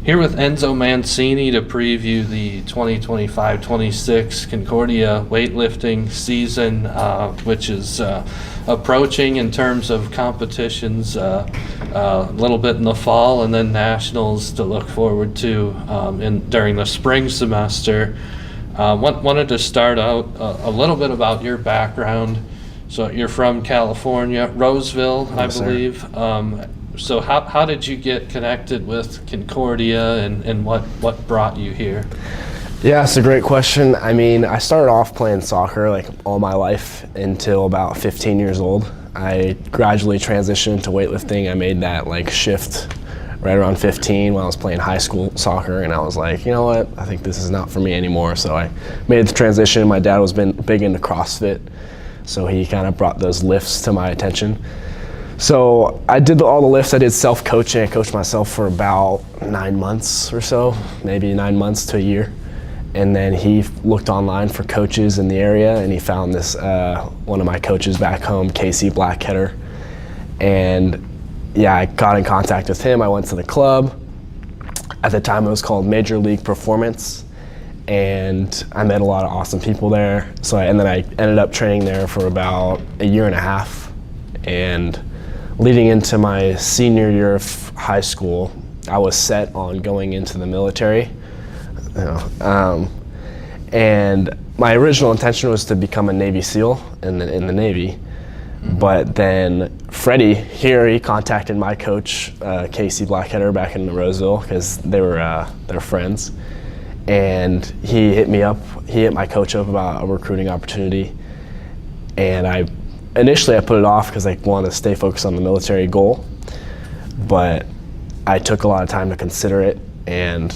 Here with Enzo Mancini to preview the 2025-26 Concordia weightlifting season, which is approaching in terms of competitions a little bit in the fall, and then nationals to look forward to during the spring semester. Wanted to start out a little bit about your background. So you're from California, Roseville, Yes, I believe. So how did you get connected with Concordia, and what brought you here? Yeah, it's a great question. I mean, I started off playing soccer like all my life until about 15 years old. I gradually transitioned to weightlifting. I made that like shift right around 15 when I was playing high school soccer, and I was like, you know what, I think this is not for me anymore. So I made the transition. My dad was big into CrossFit, so he kind of brought those lifts to my attention. So I did all the lifts. I did self-coaching. I coached myself for about 9 months or so, maybe 9 months to a year. And then he looked online for coaches in the area, and he found this, one of my coaches back home, Casey Blackheader. And yeah, I got in contact with him. I went to the club. At the time it was called Major League Performance. And I met a lot of awesome people there. And then I ended up training there for about a year and a half. And leading into my senior year of high school, I was set on going into the military. And my original intention was to become a Navy SEAL in the Navy. Mm-hmm. But then Freddie here, he contacted my coach, Casey Blackheader, back in Roseville, because they're friends. And he hit my coach up about a recruiting opportunity. And initially I put it off because I wanted to stay focused on the military goal, but I took a lot of time to consider it, and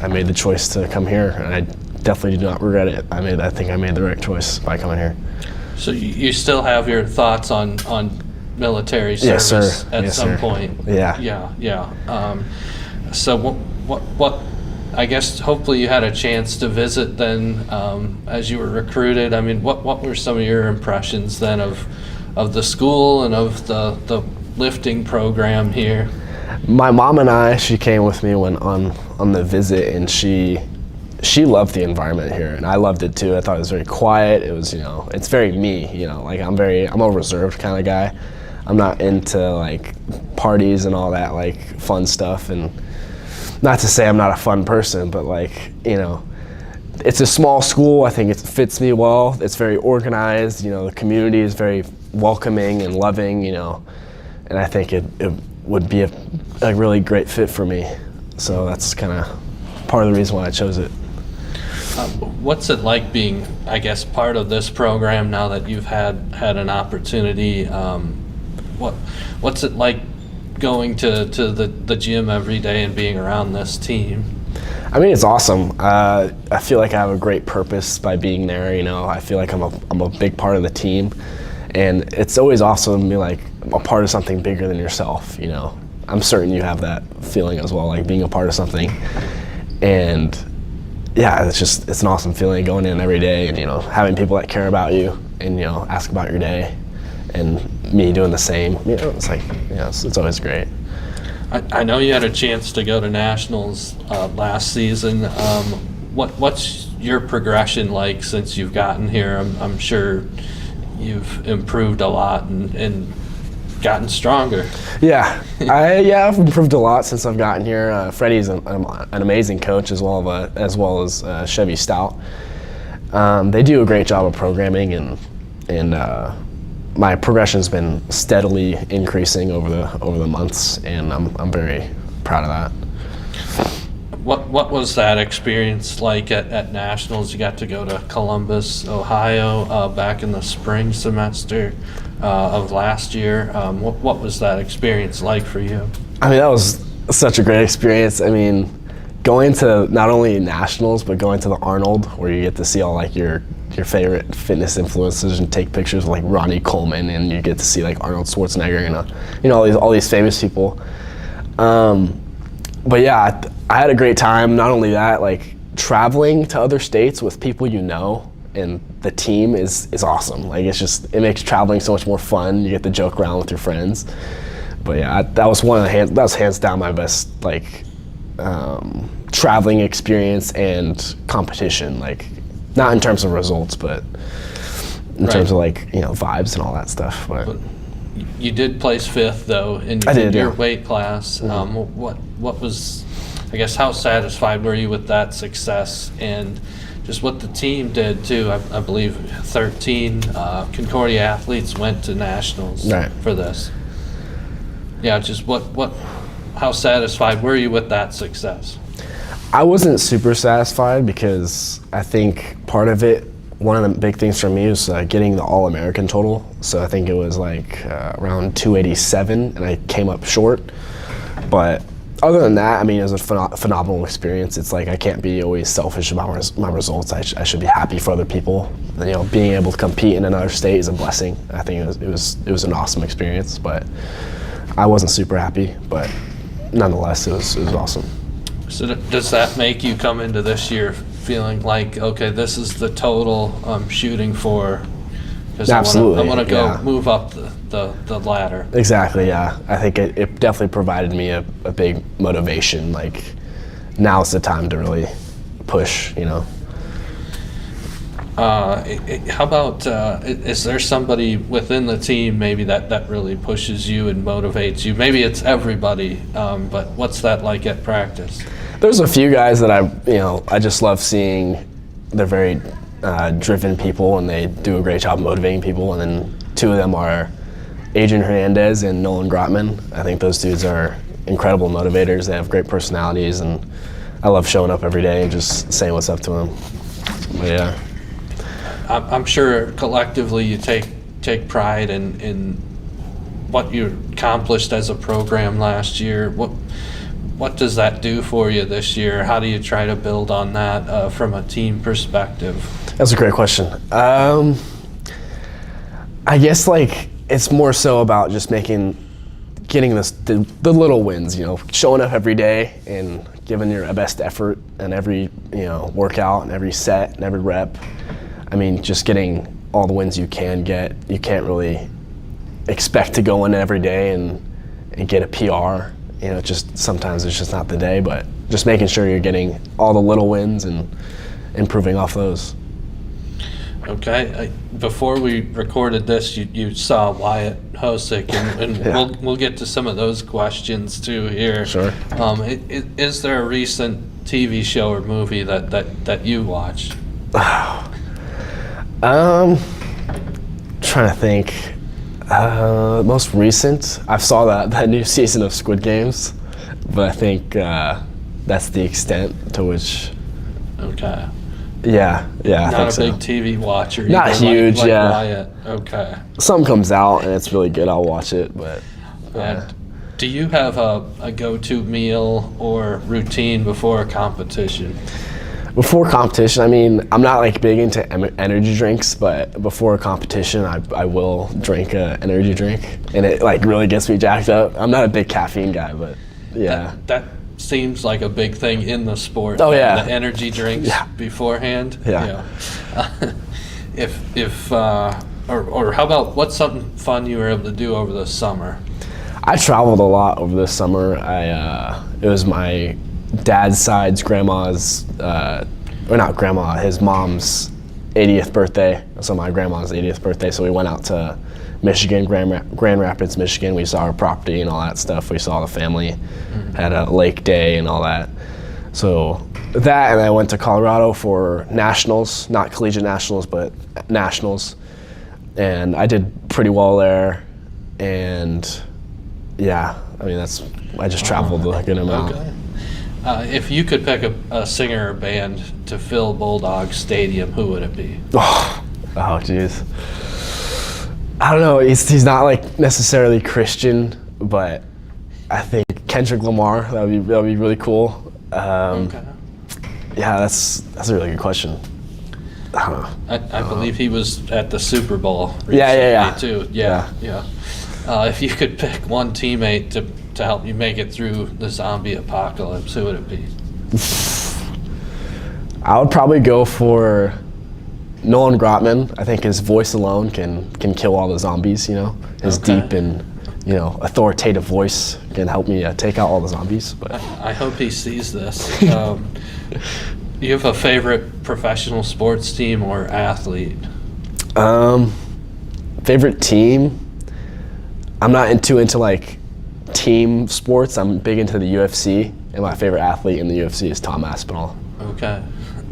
I made the choice to come here, and I definitely do not regret it. I think I made the right choice by coming here. So you still have your thoughts on military service? Yes, sir. At some point? Yeah. So what I guess hopefully you had a chance to visit then as you were recruited. I mean, what were some of your impressions then of the school and of the lifting program here? My mom and she came with me when on the visit, and she loved the environment here, and I loved it too. I thought it was very quiet. It was, it's very me, like I'm a reserved kind of guy. I'm not into like parties and all that like fun stuff, and not to say I'm not a fun person, but like, it's a small school. I think it fits me well. It's very organized. The community is very welcoming and loving, and I think it would be a really great fit for me. So that's kind of part of the reason why I chose it. What's it like being, I guess, part of this program now that you've had an opportunity? What's it like going to the gym every day and being around this team? I mean, it's awesome. I feel like I have a great purpose by being there. I feel like I'm a big part of the team, and it's always awesome to be like a part of something bigger than yourself. I'm certain you have that feeling as well, like being a part of something. And yeah, it's an awesome feeling going in every day, and having people that care about you and ask about your day, and me doing the same. It's like, it's always great. I know you had a chance to go to nationals last season. What's your progression like since you've gotten here? I'm sure you've improved a lot and gotten stronger. Yeah, I've improved a lot since I've gotten here. Freddie's an amazing coach, as well as Chevy Stout. They do a great job of programming, and my progression's been steadily increasing over the months, and I'm very proud of that. What was that experience like at nationals? You got to go to Columbus, Ohio, back in the spring semester of last year. What was that experience like for you? I mean, that was such a great experience. I mean, going to not only nationals, but going to the Arnold, where you get to see all like your favorite fitness influencers and take pictures of like Ronnie Coleman, and you get to see like Arnold Schwarzenegger and all these famous people. But yeah, I had a great time. Not only that, like traveling to other states with people and the team is awesome. Like it makes traveling so much more fun. You get to joke around with your friends. But yeah, that was hands down my best like traveling experience and competition, like not in terms of results, but in terms of like, you know, vibes and all that stuff. But you did place 5th though in your weight class. What was, I guess, how satisfied were you with that success, and just what the team did too? I believe 13 Concordia athletes went to nationals for this. Yeah, just how satisfied were you with that success? I wasn't super satisfied because I think part of it, one of the big things for me was getting the All-American total. So I think it was like around 287, and I came up short. But other than that, I mean, it was a phenomenal experience. It's like I can't be always selfish about my results. I should be happy for other people. And, you know, being able to compete in another state is a blessing. I think it was an awesome experience, but I wasn't super happy. But nonetheless, it was awesome. So does that make you come into this year feeling like, okay, this is the total I'm shooting for? Absolutely. I want to go move up the ladder. Exactly, yeah. I think it definitely provided me a big motivation. Like, now's the time to really push, you know. How about, is there somebody within the team maybe that really pushes you and motivates you? Maybe it's everybody, but what's that like at practice? There's a few guys that I just love seeing. They're very driven people, and they do a great job motivating people. And then 2 of them are Adrian Hernandez and Nolan Grotman. I think those dudes are incredible motivators. They have great personalities, and I love showing up every day and just saying what's up to them. But yeah. I'm sure collectively you take pride in what you accomplished as a program last year. What does that do for you this year? How do you try to build on that from a team perspective? That's a great question. I guess like it's more so about just getting the little wins, you know, showing up every day and giving your best effort in every, you know, workout and every set and every rep. I mean, just getting all the wins you can get. You can't really expect to go in every day and get a PR. You know, just sometimes it's just not the day, but just making sure you're getting all the little wins and improving off those. Okay. Before we recorded this, you saw Wyatt Hosick, and yeah. we'll get to some of those questions too here. Sure. Is there a recent TV show or movie that you watched? Trying to think. Most recent, I saw that new season of Squid Games, but I think that's the extent to which. Okay. Yeah. I Not think a big TV watcher. Not huge, like yeah. Wyatt. Okay. Something comes out and it's really good, I'll watch it, but. Do you have a go-to meal or routine before a competition? Before competition, I mean, I'm not like big into energy drinks, but before a competition, I will drink an energy drink, and it like really gets me jacked up. I'm not a big caffeine guy, but yeah. That seems like a big thing in the sport. Oh yeah. The energy drinks beforehand. Yeah. Or how about what's something fun you were able to do over the summer? I traveled a lot over the summer. It was my dad's side's grandma's, or not grandma, his mom's 80th birthday. So my grandma's 80th birthday. So we went out to Michigan, Grand Rapids, Michigan. We saw our property and all that stuff. We saw the family, had a lake day and all that. So that, and I went to Colorado for nationals, not collegiate nationals, but nationals. And I did pretty well there. And yeah, I mean, I just traveled a good amount. Okay. If you could pick a singer or band to fill Bulldog Stadium, who would it be? Oh, jeez. I don't know. He's not like necessarily Christian, but I think Kendrick Lamar. That'd be really cool. Okay. Yeah, that's a really good question. I believe he was at the Super Bowl recently too. Yeah. If you could pick one teammate to help you make it through the zombie apocalypse, who would it be? I would probably go for Nolan Grotman. I think his voice alone can kill all the zombies, you know? His deep and authoritative voice can help me take out all the zombies. But I hope he sees this. You have a favorite professional sports team or athlete? Favorite team? I'm not into like team sports. I'm big into the UFC, and my favorite athlete in the UFC is Tom Aspinall. Okay.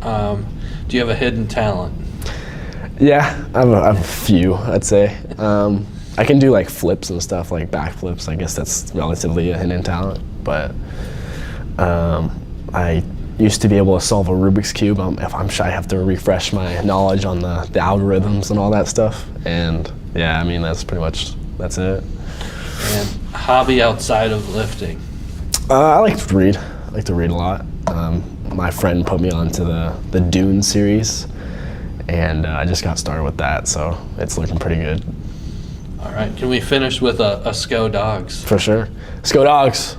Do you have a hidden talent? Yeah, I have a few, I'd say. I can do like flips and stuff, like back flips. I guess that's relatively a hidden talent. But I used to be able to solve a Rubik's Cube. If I'm shy, I have to refresh my knowledge on the algorithms and all that stuff. And yeah, I mean, that's it. And hobby outside of lifting? I like to read. I like to read a lot. My friend put me onto the Dune series, and I just got started with that, so it's looking pretty good. All right, can we finish with a SCO Dogs? For sure. SCO Dogs!